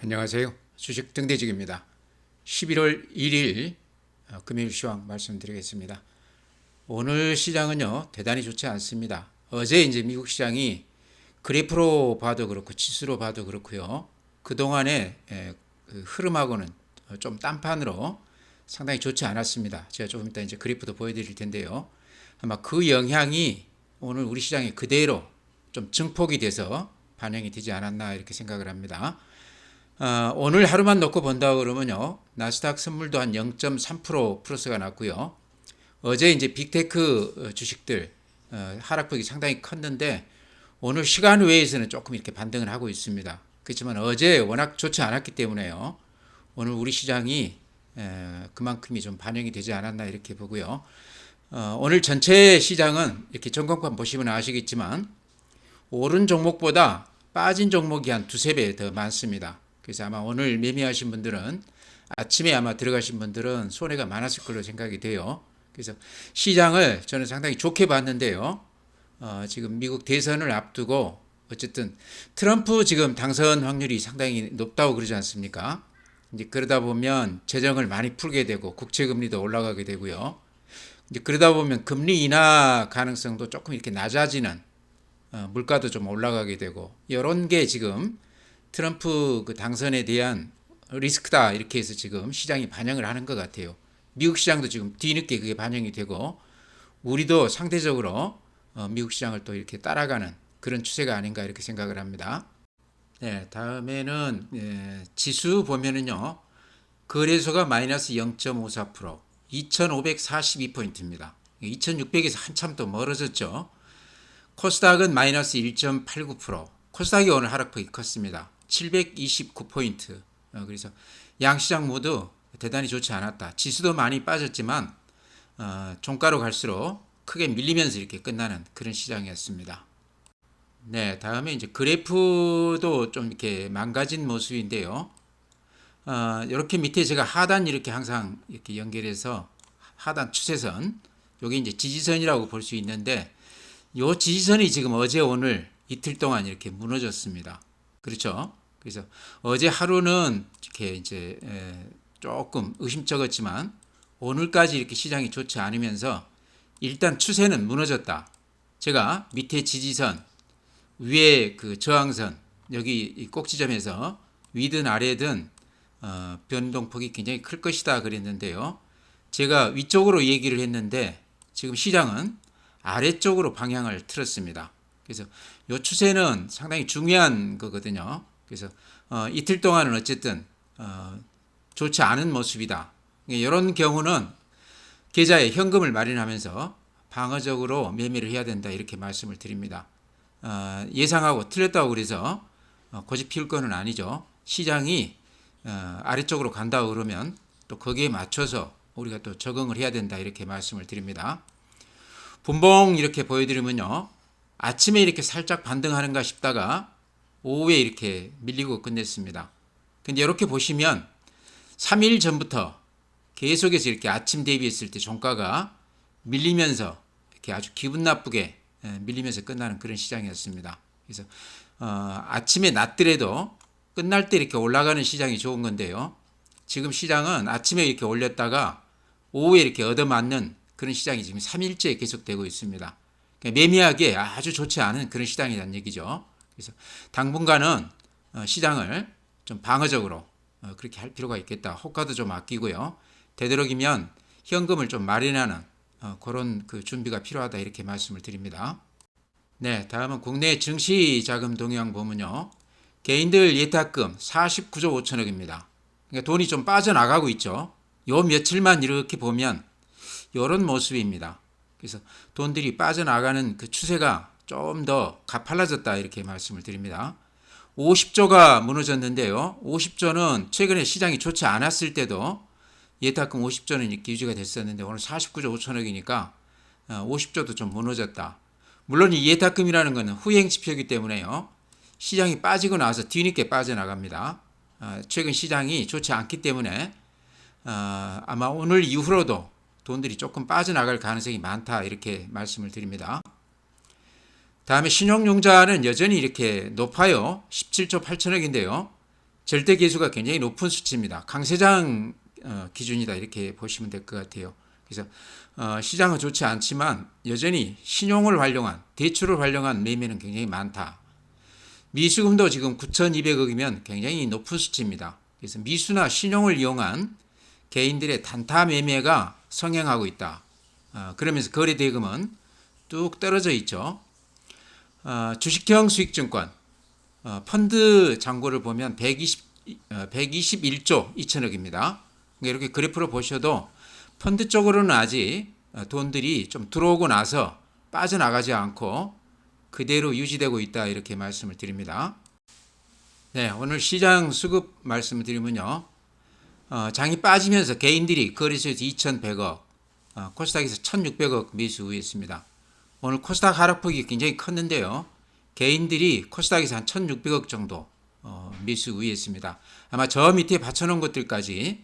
안녕하세요. 주식 등대직입니다. 11월 1일 금요일 시황 말씀드리겠습니다. 오늘 시장은요 대단히 좋지 않습니다. 어제 이제 미국 시장이 그래프로 봐도 그렇고 지수로 봐도 그렇고요. 그동안의 그 흐름하고는 좀 딴판으로 상당히 좋지 않았습니다. 제가 조금 이따 이제 그래프도 보여드릴 텐데요. 아마 그 영향이 오늘 우리 시장에 그대로 좀 증폭이 돼서 반영이 되지 않았나 이렇게 생각을 합니다. 오늘 하루만 놓고 본다 그러면요 나스닥 선물도 한 0.3% 플러스가 났고요. 어제 이제 빅테크 주식들 하락폭이 상당히 컸는데 오늘 시간 외에서는 조금 이렇게 반등을 하고 있습니다. 그렇지만 어제 워낙 좋지 않았기 때문에요. 오늘 우리 시장이 그만큼이 좀 반영이 되지 않았나 이렇게 보고요. 오늘 전체 시장은 이렇게 전광판 보시면 아시겠지만 오른 종목보다 빠진 종목이 한 두세 배 더 많습니다. 그래서 아마 오늘 매매하신 분들은 아침에 아마 들어가신 분들은 손해가 많았을 걸로 생각이 돼요. 그래서 시장을 저는 상당히 좋게 봤는데요. 지금 미국 대선을 앞두고 어쨌든 트럼프 지금 당선 확률이 상당히 높다고 그러지 않습니까? 이제 그러다 보면 재정을 많이 풀게 되고 국채 금리도 올라가게 되고요. 이제 그러다 보면 금리 인하 가능성도 조금 이렇게 낮아지는 물가도 좀 올라가게 되고 이런 게 지금 트럼프 그 당선에 대한 리스크다 이렇게 해서 지금 시장이 반영을 하는 것 같아요. 미국 시장도 지금 뒤늦게 그게 반영이 되고 우리도 상대적으로 미국 시장을 또 이렇게 따라가는 그런 추세가 아닌가 이렇게 생각을 합니다. 네, 다음에는 지수 보면은요 거래소가 마이너스 0.54%, 2,542포인트입니다. 2,600에서 한참 또 멀어졌죠. 코스닥은 마이너스 1.89%, 코스닥이 오늘 하락폭이 컸습니다. 729포인트. 그래서 양시장 모두 대단히 좋지 않았다. 지수도 많이 빠졌지만 종가로 갈수록 크게 밀리면서 이렇게 끝나는 그런 시장이었습니다. 네, 다음에 이제 그래프도 좀 이렇게 망가진 모습인데요. 이렇게 밑에 제가 하단 이렇게 항상 이렇게 연결해서 하단 추세선, 여기 이제 지지선이라고 볼 수 있는데, 요 지지선이 지금 어제 오늘 이틀 동안 이렇게 무너졌습니다. 그렇죠? 그래서 어제 하루는 이렇게 이제 조금 의심쩍었지만 오늘까지 이렇게 시장이 좋지 않으면서 일단 추세는 무너졌다. 제가 밑에 지지선, 위에 그 저항선, 여기 이 꼭지점에서 위든 아래든 변동폭이 굉장히 클 것이다 그랬는데요. 제가 위쪽으로 얘기를 했는데 지금 시장은 아래쪽으로 방향을 틀었습니다. 그래서 이 추세는 상당히 중요한 거거든요. 그래서 이틀 동안은 어쨌든 좋지 않은 모습이다. 이런 경우는 계좌에 현금을 마련하면서 방어적으로 매매를 해야 된다 이렇게 말씀을 드립니다. 예상하고 틀렸다고 그래서 고집 피울 거는 아니죠. 시장이 아래쪽으로 간다고 그러면 또 거기에 맞춰서 우리가 또 적응을 해야 된다 이렇게 말씀을 드립니다. 분봉 이렇게 보여드리면요. 아침에 이렇게 살짝 반등하는가 싶다가 오후에 이렇게 밀리고 끝냈습니다. 근데 이렇게 보시면 3일 전부터 계속해서 이렇게 아침 대비했을 때 종가가 밀리면서 이렇게 아주 기분 나쁘게 밀리면서 끝나는 그런 시장이었습니다. 그래서 아침에 낮더라도 끝날 때 이렇게 올라가는 시장이 좋은 건데요. 지금 시장은 아침에 이렇게 올렸다가 오후에 이렇게 얻어맞는 그런 시장이 지금 3일째 계속되고 있습니다. 그러니까 매매하기에 아주 좋지 않은 그런 시장이라는 얘기죠. 그래서 당분간은 시장을 좀 방어적으로 그렇게 할 필요가 있겠다. 호가도 좀 아끼고요. 되도록이면 현금을 좀 마련하는 그런 그 준비가 필요하다 이렇게 말씀을 드립니다. 네, 다음은 국내 증시 자금 동향 보면요. 개인들 예탁금 49조 5천억입니다. 그러니까 돈이 좀 빠져나가고 있죠. 요 며칠만 이렇게 보면 이런 모습입니다. 그래서 돈들이 빠져나가는 그 추세가 좀 더 가팔라졌다 이렇게 말씀을 드립니다. 50조가 무너졌는데요. 50조는 최근에 시장이 좋지 않았을 때도 예탁금 50조는 이렇게 유지가 됐었는데 오늘 49조 5천억이니까 50조도 좀 무너졌다. 물론 이 예탁금이라는 것은 후행 지표이기 때문에요. 시장이 빠지고 나서 뒤늦게 빠져나갑니다. 최근 시장이 좋지 않기 때문에 아마 오늘 이후로도 돈들이 조금 빠져나갈 가능성이 많다 이렇게 말씀을 드립니다. 다음에 신용융자는 여전히 이렇게 높아요. 17조 8천억인데요. 절대 계수가 굉장히 높은 수치입니다. 강세장 기준이다 이렇게 보시면 될 것 같아요. 그래서 시장은 좋지 않지만 여전히 신용을 활용한 대출을 활용한 매매는 굉장히 많다. 미수금도 지금 9,200억이면 굉장히 높은 수치입니다. 그래서 미수나 신용을 이용한 개인들의 단타 매매가 성행하고 있다. 그러면서 거래 대금은 뚝 떨어져 있죠. 주식형 수익증권 펀드 잔고를 보면 121조 2천억입니다. 이렇게 그래프로 보셔도 펀드 쪽으로는 아직 돈들이 좀 들어오고 나서 빠져나가지 않고 그대로 유지되고 있다 이렇게 말씀을 드립니다. 네, 오늘 시장 수급 말씀을 드리면요. 장이 빠지면서 개인들이 거래소에서 2,100억, 코스닥에서 1,600억 매수 우회했습니다. 오늘 코스닥 하락폭이 굉장히 컸는데요. 개인들이 코스닥에서 한 1,600억 정도 매수 우회했습니다. 아마 저 밑에 받쳐놓은 것들까지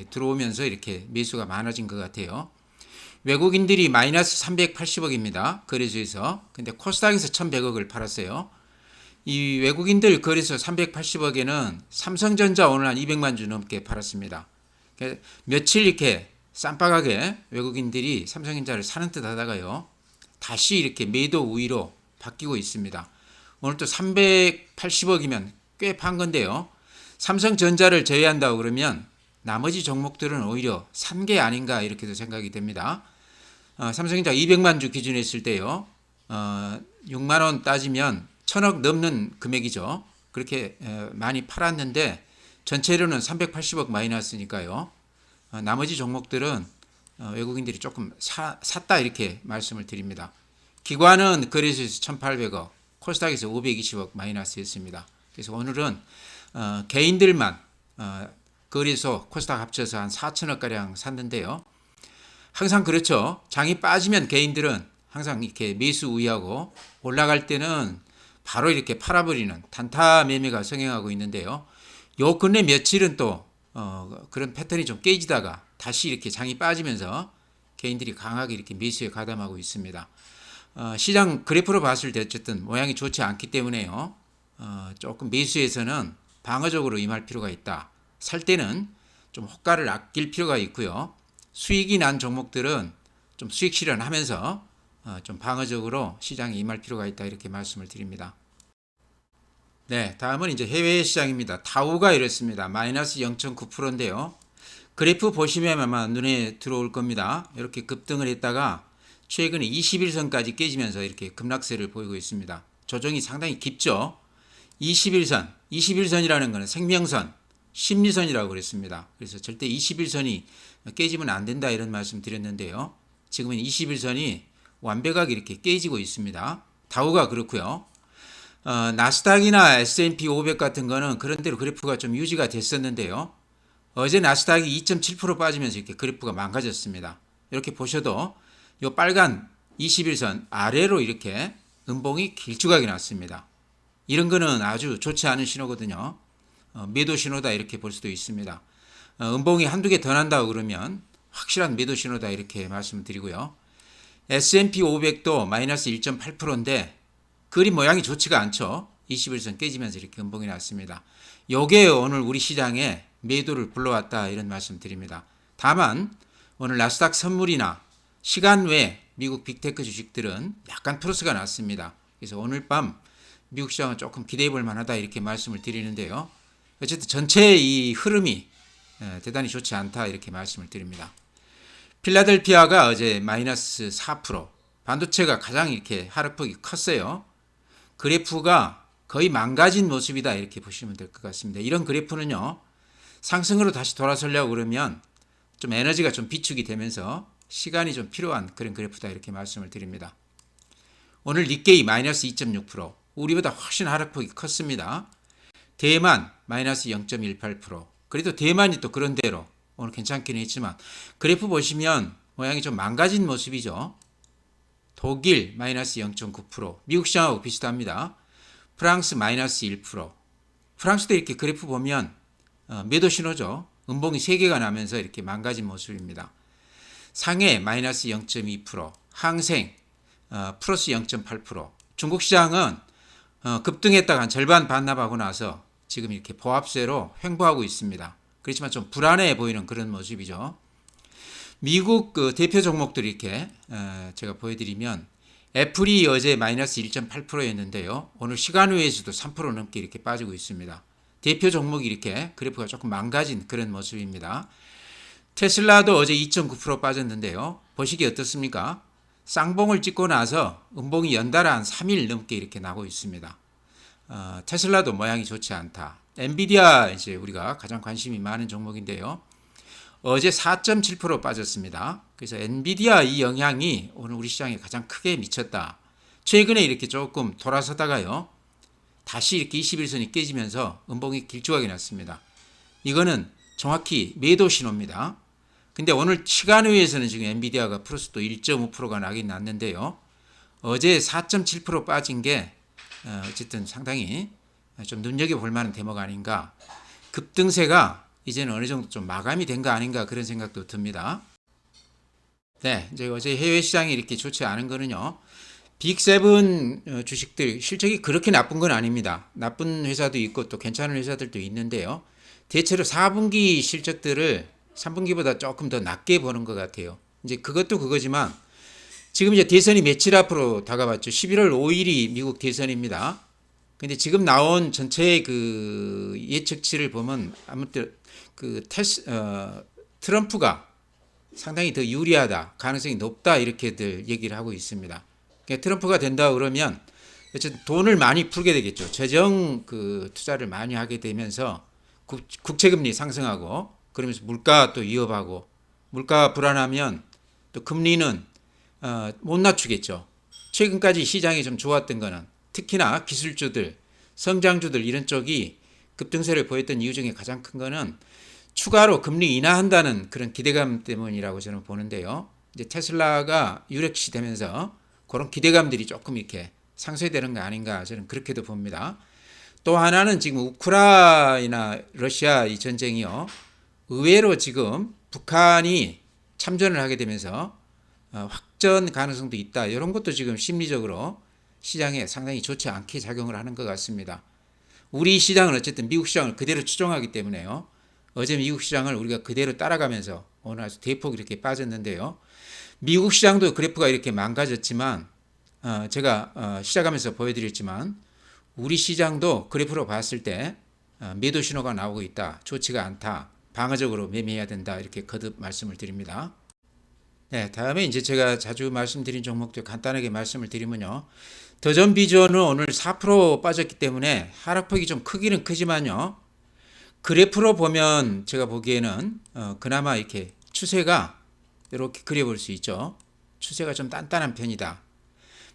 들어오면서 이렇게 매수가 많아진 것 같아요. 외국인들이 마이너스 380억입니다. 거래소에서. 근데 코스닥에서 1,100억을 팔았어요. 이 외국인들 거래소 380억에는 삼성전자 오늘 한 200만 주 넘게 팔았습니다. 며칠 이렇게 쌈박하게 외국인들이 삼성전자를 사는 듯 하다가요. 다시 이렇게 매도 우위로 바뀌고 있습니다. 오늘 또 380억이면 꽤 판 건데요. 삼성전자를 제외한다고 그러면 나머지 종목들은 오히려 산 게 아닌가 이렇게도 생각이 됩니다. 삼성전자 200만 주 기준에 했을 때요. 6만 원 따지면 1,000억 넘는 금액이죠. 그렇게 많이 팔았는데 전체로는 380억 마이너스니까요. 나머지 종목들은 외국인들이 조금 샀다 이렇게 말씀을 드립니다. 기관은 거래소에서 1,800억, 코스닥에서 520억 마이너스였습니다. 그래서 오늘은 개인들만 거래소 코스닥 합쳐서 한 4천억가량 샀는데요. 항상 그렇죠. 장이 빠지면 개인들은 항상 이렇게 매수 우위하고 올라갈 때는 바로 이렇게 팔아버리는 단타 매매가 성행하고 있는데요. 요 근래 며칠은 또 그런 패턴이 좀 깨지다가 다시 이렇게 장이 빠지면서 개인들이 강하게 이렇게 매수에 가담하고 있습니다. 시장 그래프로 봤을 때 어쨌든 모양이 좋지 않기 때문에요. 조금 매수에서는 방어적으로 임할 필요가 있다. 살 때는 좀 호가를 아낄 필요가 있고요. 수익이 난 종목들은 좀 수익 실현하면서 좀 방어적으로 시장에 임할 필요가 있다 이렇게 말씀을 드립니다. 네, 다음은 이제 해외 시장입니다. 다우가 이렇습니다. 마이너스 0.9%인데요. 그래프 보시면 아마 눈에 들어올 겁니다. 이렇게 급등을 했다가 최근에 21선까지 깨지면서 이렇게 급락세를 보이고 있습니다. 조정이 상당히 깊죠. 21선이라는 것은 생명선, 심리선이라고 그랬습니다. 그래서 절대 21선이 깨지면 안 된다 이런 말씀 드렸는데요. 지금은 21선이 완벽하게 이렇게 깨지고 있습니다. 다우가 그렇고요. 나스닥이나 S&P 500 같은 거는 그런 대로 그래프가 좀 유지가 됐었는데요. 어제 나스닥이 2.7% 빠지면서 이렇게 그래프가 망가졌습니다. 이렇게 보셔도 이 빨간 21선 아래로 이렇게 음봉이 길쭉하게 났습니다. 이런 거는 아주 좋지 않은 신호거든요. 매도 신호다 이렇게 볼 수도 있습니다. 음봉이 한두 개 더 난다고 그러면 확실한 매도 신호다 이렇게 말씀드리고요. S&P 500도 마이너스 1.8%인데 그림 모양이 좋지가 않죠. 21선 깨지면서 이렇게 음봉이 났습니다. 요게 오늘 우리 시장에 매도를 불러왔다 이런 말씀 드립니다. 다만 오늘 나스닥 선물이나 시간 외 미국 빅테크 주식들은 약간 플러스가 났습니다. 그래서 오늘 밤 미국 시장은 조금 기대해 볼 만하다 이렇게 말씀을 드리는데요. 어쨌든 전체 이 흐름이 대단히 좋지 않다 이렇게 말씀을 드립니다. 필라델피아가 어제 마이너스 4%, 반도체가 가장 이렇게 하락폭이 컸어요. 그래프가 거의 망가진 모습이다 이렇게 보시면 될 것 같습니다. 이런 그래프는요, 상승으로 다시 돌아서려고 그러면 좀 에너지가 좀 비축이 되면서 시간이 좀 필요한 그런 그래프다 이렇게 말씀을 드립니다. 오늘 니케이 마이너스 2.6%, 우리보다 훨씬 하락폭이 컸습니다. 대만 마이너스 0.18%, 그래도 대만이 또 그런 대로 오늘 괜찮긴 했지만 그래프 보시면 모양이 좀 망가진 모습이죠. 독일 마이너스 0.9%, 미국 시장하고 비슷합니다. 프랑스 마이너스 1%, 프랑스도 이렇게 그래프 보면 매도 신호죠. 음봉이 3개가 나면서 이렇게 망가진 모습입니다. 상해 마이너스 0.2%, 항생 플러스 0.8%, 중국 시장은 급등했다가 한 절반 반납하고 나서 지금 이렇게 보합세로 횡보하고 있습니다. 그렇지만 좀 불안해 보이는 그런 모습이죠. 미국 그 대표 종목들이 이렇게 제가 보여드리면 애플이 어제 마이너스 1.8%였는데요. 오늘 시간 외에서도 3% 넘게 이렇게 빠지고 있습니다. 대표 종목이 이렇게 그래프가 조금 망가진 그런 모습입니다. 테슬라도 어제 2.9% 빠졌는데요. 보시기 어떻습니까? 쌍봉을 찍고 나서 음봉이 연달아 한 3일 넘게 이렇게 나고 있습니다. 테슬라도 모양이 좋지 않다. 엔비디아 이제 우리가 가장 관심이 많은 종목인데요. 어제 4.7% 빠졌습니다. 그래서 엔비디아 이 영향이 오늘 우리 시장에 가장 크게 미쳤다. 최근에 이렇게 조금 돌아서다가요. 다시 이렇게 21선이 깨지면서 음봉이 길쭉하게 났습니다. 이거는 정확히 매도 신호입니다. 근데 오늘 시간 외에서는 지금 엔비디아가 플러스 또 1.5%가 나긴 났는데요. 어제 4.7% 빠진 게 어쨌든 상당히 좀 눈여겨볼 만한 대목 아닌가. 급등세가 이제는 어느 정도 좀 마감이 된 거 아닌가 그런 생각도 듭니다. 네, 이제 어제 해외 시장이 이렇게 좋지 않은 거는요. 빅7 주식들 실적이 그렇게 나쁜 건 아닙니다. 나쁜 회사도 있고 또 괜찮은 회사들도 있는데요. 대체로 4분기 실적들을 3분기보다 조금 더 낮게 보는 것 같아요. 이제 그것도 그거지만 지금 이제 대선이 며칠 앞으로 다가왔죠. 11월 5일이 미국 대선입니다. 근데 지금 나온 전체 그 예측치를 보면 아무튼 그 트럼프가 상당히 더 유리하다, 가능성이 높다 이렇게들 얘기를 하고 있습니다. 그러니까 트럼프가 된다 그러면 어쨌든 돈을 많이 풀게 되겠죠. 재정 그 투자를 많이 하게 되면서 국채금리 상승하고 그러면서 물가 또 위협하고 물가 불안하면 또 금리는 못 낮추겠죠. 최근까지 시장이 좀 좋았던 거는 특히나 기술주들, 성장주들 이런 쪽이 급등세를 보였던 이유 중에 가장 큰 거는 추가로 금리 인하한다는 그런 기대감 때문이라고 저는 보는데요. 이제 테슬라가 유력시 되면서 그런 기대감들이 조금 이렇게 상쇄되는 거 아닌가 저는 그렇게도 봅니다. 또 하나는 지금 우크라이나 러시아 이 전쟁이요. 의외로 지금 북한이 참전을 하게 되면서 확전 가능성도 있다. 이런 것도 지금 심리적으로 시장에 상당히 좋지 않게 작용을 하는 것 같습니다. 우리 시장은 어쨌든 미국 시장을 그대로 추종하기 때문에요. 어제 미국 시장을 우리가 그대로 따라가면서 오늘 아주 대폭 이렇게 빠졌는데요. 미국 시장도 그래프가 이렇게 망가졌지만 제가 시작하면서 보여드렸지만 우리 시장도 그래프로 봤을 때 매도 신호가 나오고 있다. 좋지가 않다. 방어적으로 매매해야 된다. 이렇게 거듭 말씀을 드립니다. 네, 다음에 이제 제가 자주 말씀드린 종목들 간단하게 말씀을 드리면요. 더전 비전은 오늘 4% 빠졌기 때문에 하락폭이 좀 크기는 크지만요. 그래프로 보면 제가 보기에는 그나마 이렇게 추세가 이렇게 그려볼 수 있죠. 추세가 좀 단단한 편이다.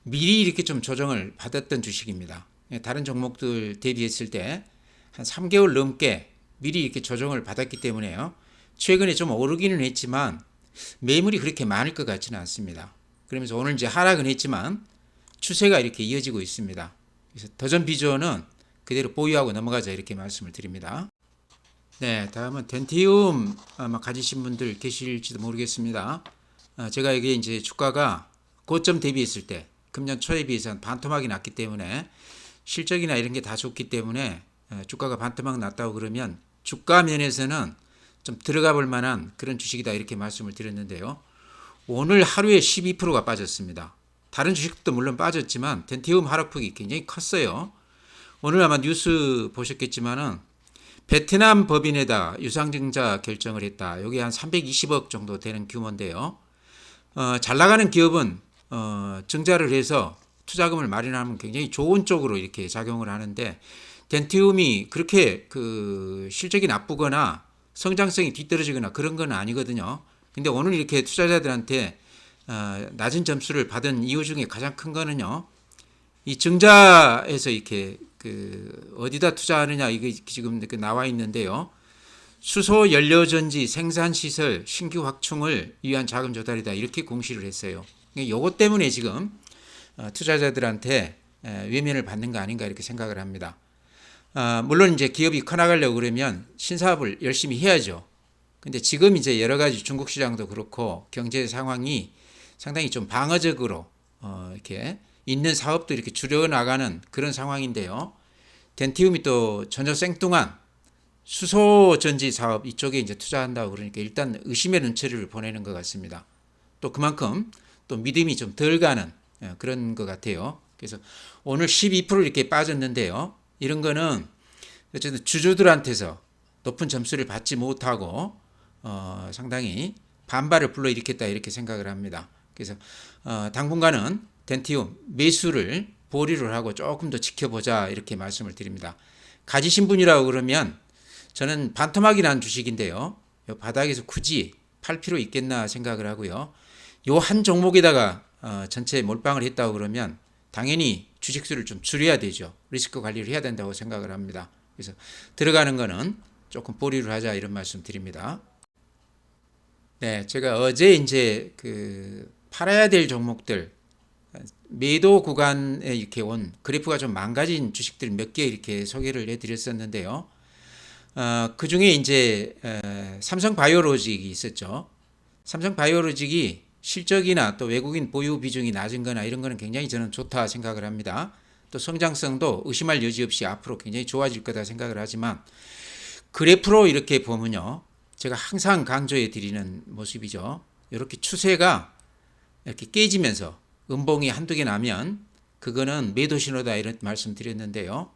미리 이렇게 좀 조정을 받았던 주식입니다. 다른 종목들 대비했을 때 한 3개월 넘게 미리 이렇게 조정을 받았기 때문에요. 최근에 좀 오르기는 했지만 매물이 그렇게 많을 것 같지는 않습니다. 그러면서 오늘 이제 하락은 했지만 추세가 이렇게 이어지고 있습니다. 그래서 더전 비전은 그대로 보유하고 넘어가자 이렇게 말씀을 드립니다. 네, 다음은 덴티움 아마 가지신 분들 계실지도 모르겠습니다. 제가 이게 이제 주가가 고점 대비했을 때 금년 초에 비해서 한 반토막이 났기 때문에 실적이나 이런 게 다 좋기 때문에 주가가 반토막 났다고 그러면 주가 면에서는 좀 들어가 볼 만한 그런 주식이다 이렇게 말씀을 드렸는데요. 오늘 하루에 12%가 빠졌습니다. 다른 주식도 물론 빠졌지만 덴티움 하락폭이 굉장히 컸어요. 오늘 아마 뉴스 보셨겠지만은 베트남 법인에다 유상증자 결정을 했다. 여기 한 320억 정도 되는 규모인데요. 잘 나가는 기업은 증자를 해서 투자금을 마련하면 굉장히 좋은 쪽으로 이렇게 작용을 하는데 덴티움이 그렇게 그 실적이 나쁘거나 성장성이 뒤떨어지거나 그런 건 아니거든요. 근데 오늘 이렇게 투자자들한테 낮은 점수를 받은 이유 중에 가장 큰 거는요. 이 증자에서 이렇게 그 어디다 투자하느냐 이게 지금 나와 있는데요. 수소 연료전지 생산시설 신규 확충을 위한 자금 조달이다 이렇게 공시를 했어요. 요것 때문에 지금 투자자들한테 외면을 받는 거 아닌가 이렇게 생각을 합니다. 물론 이제 기업이 커나가려고 그러면 신사업을 열심히 해야죠. 근데 지금 이제 여러 가지 중국 시장도 그렇고 경제 상황이 상당히 좀 방어적으로 이렇게 있는 사업도 이렇게 줄여나가는 그런 상황인데요. 덴티움이 또 전혀 생뚱한 수소 전지 사업 이쪽에 이제 투자한다고 그러니까 일단 의심의 눈초리를 보내는 것 같습니다. 또 그만큼 또 믿음이 좀 덜 가는 그런 것 같아요. 그래서 오늘 12% 이렇게 빠졌는데요. 이런 거는 어쨌든 주주들한테서 높은 점수를 받지 못하고 상당히 반발을 불러일으켰다 이렇게 생각을 합니다. 그래서 당분간은 덴티움 매수를 보류를 하고 조금 더 지켜보자 이렇게 말씀을 드립니다. 가지신 분이라고 그러면 저는 반토막이 난 주식인데요. 바닥에서 굳이 팔 필요 있겠나 생각을 하고요. 요 한 종목에다가 전체 몰빵을 했다고 그러면 당연히 주식수를 좀 줄여야 되죠. 리스크 관리를 해야 된다고 생각을 합니다. 그래서 들어가는 거는 조금 보류를 하자 이런 말씀 드립니다. 네, 제가 어제 이제 팔아야 될 종목들 매도 구간에 이렇게 온 그래프가 좀 망가진 주식들 몇 개 이렇게 소개를 해드렸었는데요. 그 중에 이제 삼성바이오로직이 있었죠. 삼성바이오로직이 실적이나 또 외국인 보유 비중이 낮은 거나 이런 거는 굉장히 저는 좋다 생각을 합니다. 또 성장성도 의심할 여지 없이 앞으로 굉장히 좋아질 거다 생각을 하지만 그래프로 이렇게 보면요. 제가 항상 강조해 드리는 모습이죠. 이렇게 추세가 이렇게 깨지면서 음봉이 한두 개 나면 그거는 매도 신호다 이런 말씀 드렸는데요.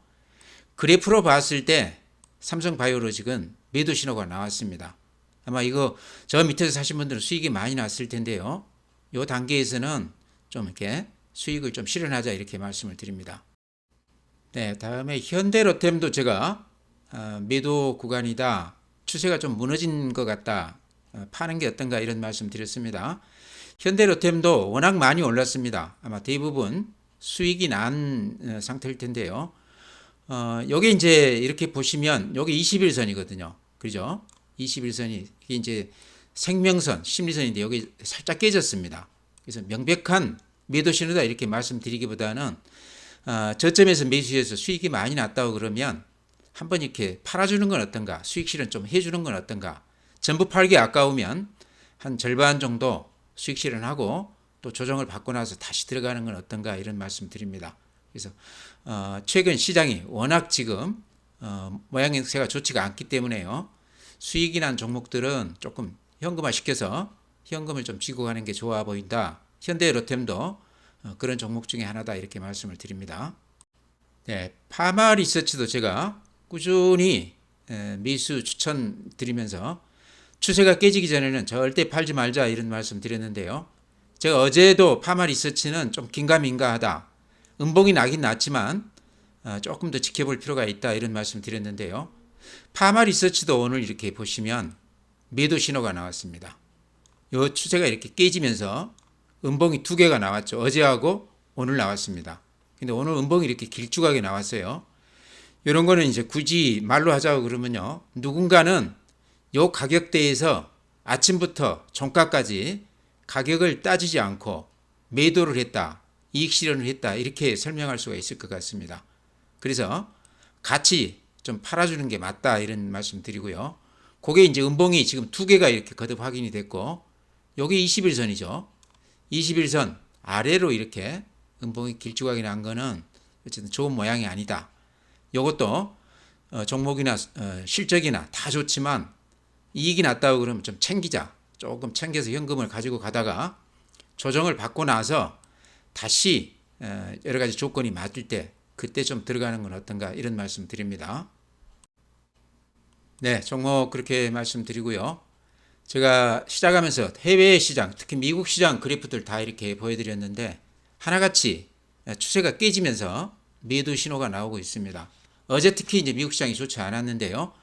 그래프로 봤을 때 삼성바이오로직은 매도 신호가 나왔습니다. 아마 이거 저 밑에서 사신 분들은 수익이 많이 났을 텐데요. 이 단계에서는 좀 이렇게 수익을 좀 실현하자 이렇게 말씀을 드립니다. 네, 다음에 현대로템도 제가 매도 구간이다. 추세가 좀 무너진 것 같다. 파는 게 어떤가 이런 말씀 드렸습니다. 현대로템도 워낙 많이 올랐습니다. 아마 대부분 수익이 난 상태일 텐데요. 여기 이제 이렇게 보시면 여기 21선이거든요. 그죠? 21선이 이게 이제 생명선, 심리선인데 여기 살짝 깨졌습니다. 그래서 명백한 매도 신호다 이렇게 말씀드리기보다는 저점에서 매수해서 수익이 많이 났다고 그러면 한번 이렇게 팔아주는 건 어떤가, 수익 실현 좀 해주는 건 어떤가. 전부 팔기 아까우면 한 절반 정도 수익 실현하고 또 조정을 받고 나서 다시 들어가는 건 어떤가 이런 말씀 드립니다. 그래서 최근 시장이 워낙 지금 모양새가 좋지가 않기 때문에요. 수익이 난 종목들은 조금 현금화 시켜서 현금을 좀 쥐고 가는 게 좋아 보인다. 현대로템도 그런 종목 중에 하나다 이렇게 말씀을 드립니다. 네, 파마 리서치도 제가 꾸준히 매수 추천드리면서 추세가 깨지기 전에는 절대 팔지 말자 이런 말씀 드렸는데요. 제가 어제도 파마 리서치는 좀 긴가민가하다. 음봉이 나긴 났지만 조금 더 지켜볼 필요가 있다 이런 말씀 드렸는데요. 파마 리서치도 오늘 이렇게 보시면 매도 신호가 나왔습니다. 이 추세가 이렇게 깨지면서 음봉이 두 개가 나왔죠. 어제하고 오늘 나왔습니다. 근데 오늘 음봉이 이렇게 길쭉하게 나왔어요. 이런 거는 이제 굳이 말로 하자고 그러면요. 누군가는 요 가격대에서 아침부터 종가까지 가격을 따지지 않고 매도를 했다. 이익 실현을 했다. 이렇게 설명할 수가 있을 것 같습니다. 그래서 같이 좀 팔아주는 게 맞다. 이런 말씀 드리고요. 그게 이제 음봉이 지금 두 개가 이렇게 거듭 확인이 됐고, 여기 21선이죠. 21선 아래로 이렇게 음봉이 길쭉하게 난 거는 어쨌든 좋은 모양이 아니다. 이것도 종목이나 실적이나 다 좋지만 이익이 났다고 그러면 좀 챙기자. 조금 챙겨서 현금을 가지고 가다가 조정을 받고 나서 다시 여러 가지 조건이 맞을 때 그때 좀 들어가는 건 어떤가 이런 말씀 드립니다. 네, 종목 그렇게 말씀드리고요. 제가 시작하면서 해외 시장, 특히 미국 시장 그래프들 다 이렇게 보여드렸는데 하나같이 추세가 깨지면서 매도 신호가 나오고 있습니다. 어제 특히 이제 미국 시장이 좋지 않았는데요.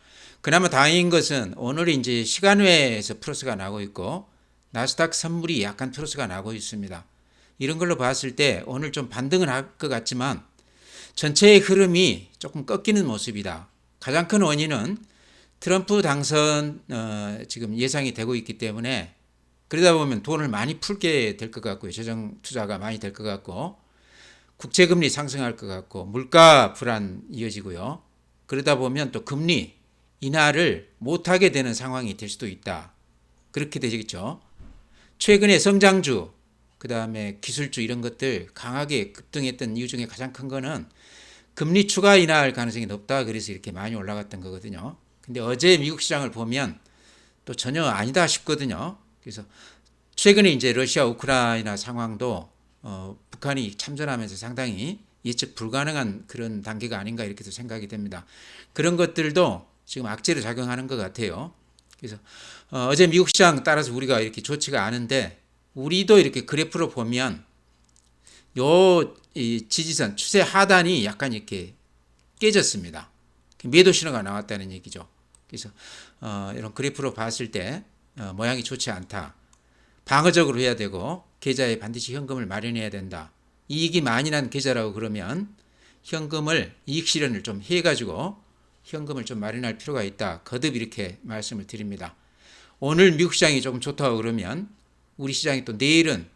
그나마 다행인 것은 오늘 이제 시간외에서 플러스가 나고 있고 나스닥 선물이 약간 플러스가 나고 있습니다. 이런 걸로 봤을 때 오늘 좀 반등을 할 것 같지만 전체의 흐름이 조금 꺾이는 모습이다. 가장 큰 원인은 트럼프 당선 지금 예상이 되고 있기 때문에 그러다 보면 돈을 많이 풀게 될 것 같고요. 재정 투자가 많이 될 것 같고 국채금리 상승할 것 같고 물가 불안 이어지고요. 그러다 보면 또 금리 인하를 못하게 되는 상황이 될 수도 있다. 그렇게 되겠죠. 최근에 성장주, 그 다음에 기술주 이런 것들 강하게 급등했던 이유 중에 가장 큰 거는 금리 추가 인하할 가능성이 높다. 그래서 이렇게 많이 올라갔던 거거든요. 근데 어제 미국 시장을 보면 또 전혀 아니다 싶거든요. 그래서 최근에 이제 러시아 우크라이나 상황도 북한이 참전하면서 상당히 예측 불가능한 그런 단계가 아닌가 이렇게도 생각이 됩니다. 그런 것들도 지금 악재로 작용하는 것 같아요. 그래서 어제 미국 시장 따라서 우리가 이렇게 좋지가 않은데 우리도 이렇게 그래프로 보면 이 지지선 추세 하단이 약간 이렇게 깨졌습니다. 매도 신호가 나왔다는 얘기죠. 그래서 이런 그래프로 봤을 때 모양이 좋지 않다. 방어적으로 해야 되고 계좌에 반드시 현금을 마련해야 된다. 이익이 많이 난 계좌라고 그러면 현금을 이익 실현을 좀 해가지고 현금을 좀 마련할 필요가 있다. 거듭 이렇게 말씀을 드립니다. 오늘 미국 시장이 조금 좋다고 그러면 우리 시장이 또 내일은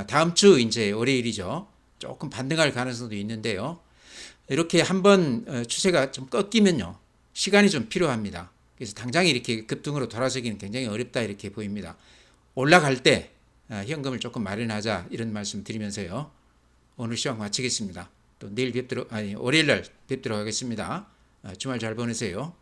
다음 주 이제 월요일이죠. 조금 반등할 가능성도 있는데요. 이렇게 한번 추세가 좀 꺾이면요. 시간이 좀 필요합니다. 그래서 당장 이렇게 급등으로 돌아서기는 굉장히 어렵다 이렇게 보입니다. 올라갈 때 현금을 조금 마련하자 이런 말씀 드리면서요. 오늘 시황 마치겠습니다. 또 내일 월요일 날 뵙도록 하겠습니다. 주말 잘 보내세요.